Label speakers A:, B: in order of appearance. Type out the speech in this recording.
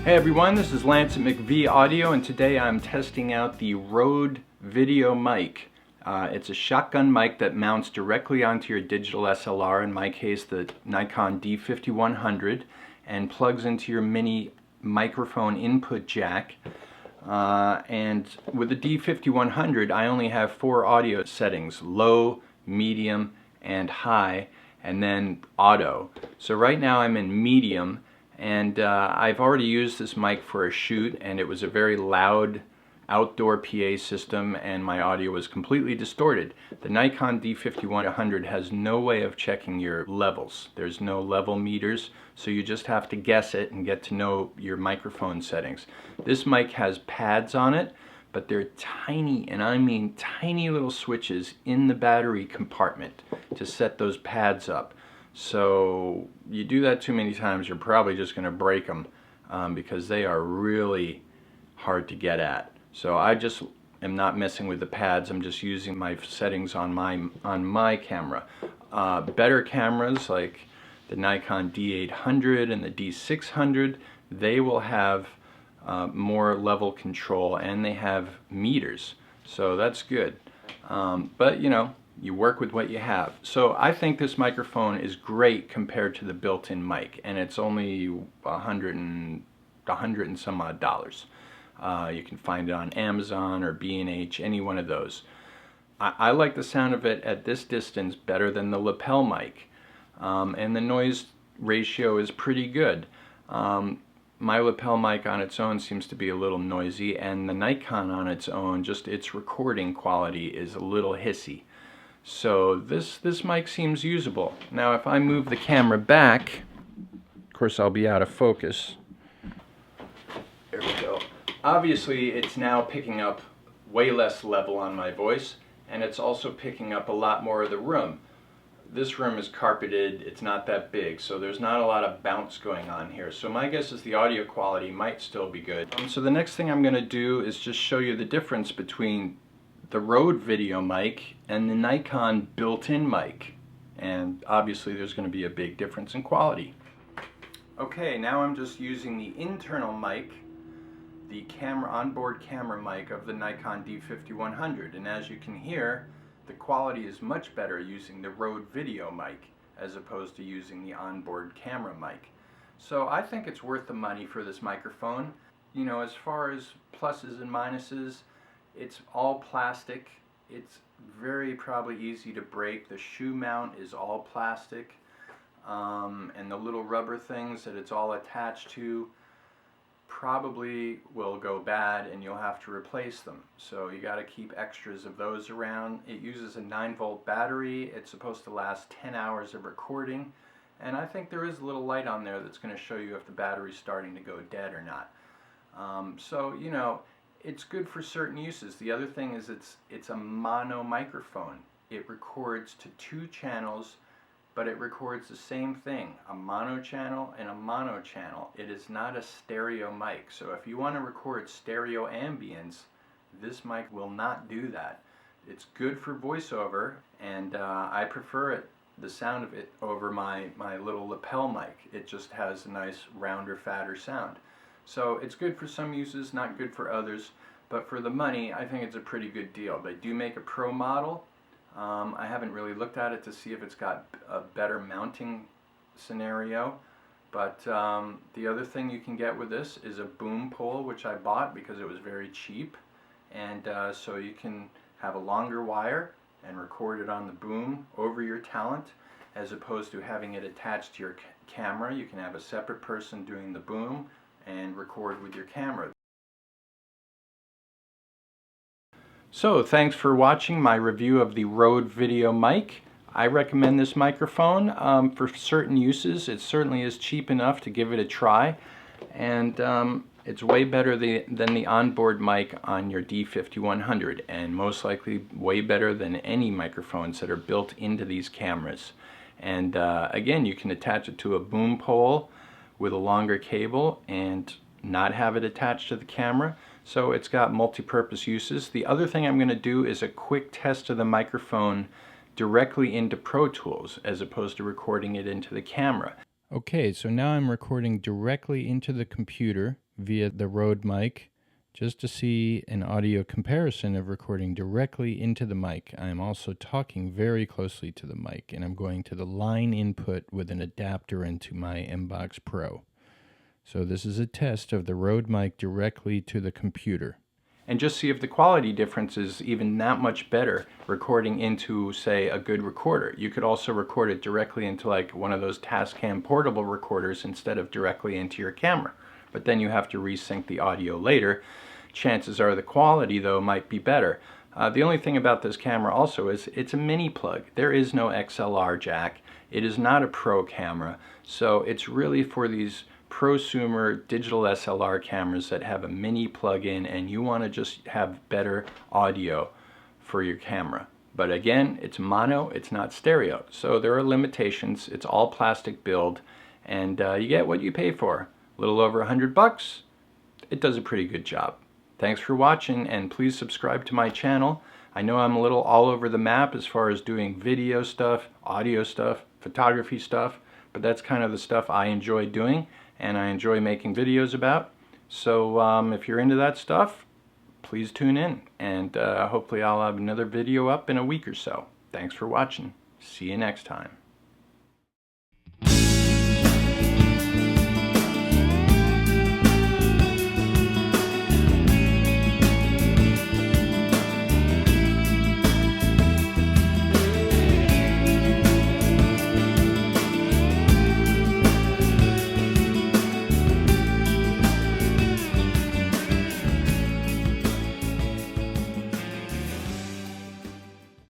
A: Hey everyone, this is Lance at McV Audio, and today I'm testing out the Rode VideoMic. It's a shotgun mic that mounts directly onto your digital SLR, in my case the Nikon D5100, and plugs into your mini microphone input jack. And with the D5100 I only have 4 audio settings: low, medium, and high, and then auto. So right now I'm in medium. And I've already used this mic for a shoot, and it was a very loud outdoor PA system, and my audio was completely distorted. The Nikon D5100 has no way of checking your levels. There's no level meters, so you just have to guess it and get to know your microphone settings. This mic has pads on it, but they're tiny, and I mean tiny little switches in the battery compartment to set those pads up. So you do that too many times, you're probably just going to break them because they are really hard to get at. So I just am not messing with the pads. I'm just using my settings on my camera. Better cameras like the Nikon D800 and the D600, they will have more level control, and they have meters, so that's good. But you know, you work with what you have. So I think this microphone is great compared to the built-in mic, and it's only $100 and some odd dollars. You can find it on Amazon or B&H, any one of those. I like the sound of it at this distance better than the lapel mic, and the noise ratio is pretty good. My lapel mic on its own seems to be a little noisy, and the Nikon on its own, just its recording quality is a little hissy. So this mic seems usable. Now if I move the camera back, of course I'll be out of focus. There we go. Obviously it's now picking up way less level on my voice, and it's also picking up a lot more of the room. This room is carpeted, it's not that big, so there's not a lot of bounce going on here. So my guess is the audio quality might still be good. So the next thing I'm going to do is just show you the difference between the Rode VideoMic and the Nikon built-in mic, and obviously there's going to be a big difference in quality. Okay, now I'm just using the internal mic, the onboard camera mic of the Nikon D5100, and as you can hear, the quality is much better using the Rode VideoMic as opposed to using the onboard camera mic. So I think it's worth the money for this microphone. You know, as far as pluses and minuses, it's all plastic. It's very probably easy to break. The shoe mount is all plastic, and the little rubber things that it's all attached to probably will go bad, and you'll have to replace them. So you got to keep extras of those around. It uses a 9-volt battery. It's supposed to last 10 hours of recording, and I think there is a little light on there that's going to show you if the battery's starting to go dead or not. So you know, it's good for certain uses. The other thing is it's a mono microphone. It records to 2 channels, but it records the same thing, a mono channel and a mono channel. It is not a stereo mic. So if you want to record stereo ambience, this mic will not do that. It's good for voiceover, and I prefer the sound of it over my little lapel mic. It just has a nice rounder, fatter sound. So it's good for some uses, not good for others, but for the money I think it's a pretty good deal. They do make a Pro model. I haven't really looked at it to see if it's got a better mounting scenario, but the other thing you can get with this is a boom pole, which I bought because it was very cheap, and so you can have a longer wire and record it on the boom over your talent, as opposed to having it attached to your camera. You can have a separate person doing the boom and record with your camera. So thanks for watching my review of the Rode VideoMic. I recommend this microphone for certain uses. It certainly is cheap enough to give it a try, and it's way better than the onboard mic on your D5100, and most likely way better than any microphones that are built into these cameras. And again, you can attach it to a boom pole with a longer cable and not have it attached to the camera. So it's got multi-purpose uses. The other thing I'm going to do is a quick test of the microphone directly into Pro Tools as opposed to recording it into the camera. Okay, so now I'm recording directly into the computer via the Rode mic just to see an audio comparison of recording directly into the mic. I'm also talking very closely to the mic, and I'm going to the line input with an adapter into my Mbox Pro. So this is a test of the Rode mic directly to the computer. And just see if the quality difference is even that much better recording into, say, a good recorder. You could also record it directly into like one of those Tascam portable recorders instead of directly into your camera. But then you have to resync the audio later. Chances are the quality, though, might be better. The only thing about this camera also is it's a mini plug. There is no XLR jack. It is not a pro camera. So it's really for these prosumer digital SLR cameras that have a mini plug-in and you want to just have better audio for your camera. But again, it's mono, it's not stereo. So there are limitations. It's all plastic build and you get what you pay for. A little over $100. It does a pretty good job. Thanks for watching and please subscribe to my channel. I know I'm a little all over the map as far as doing video stuff, audio stuff, photography stuff, but that's kind of the stuff I enjoy doing and I enjoy making videos about. So if you're into that stuff, please tune in and hopefully I'll have another video up in a week or so. Thanks for watching. See you next time.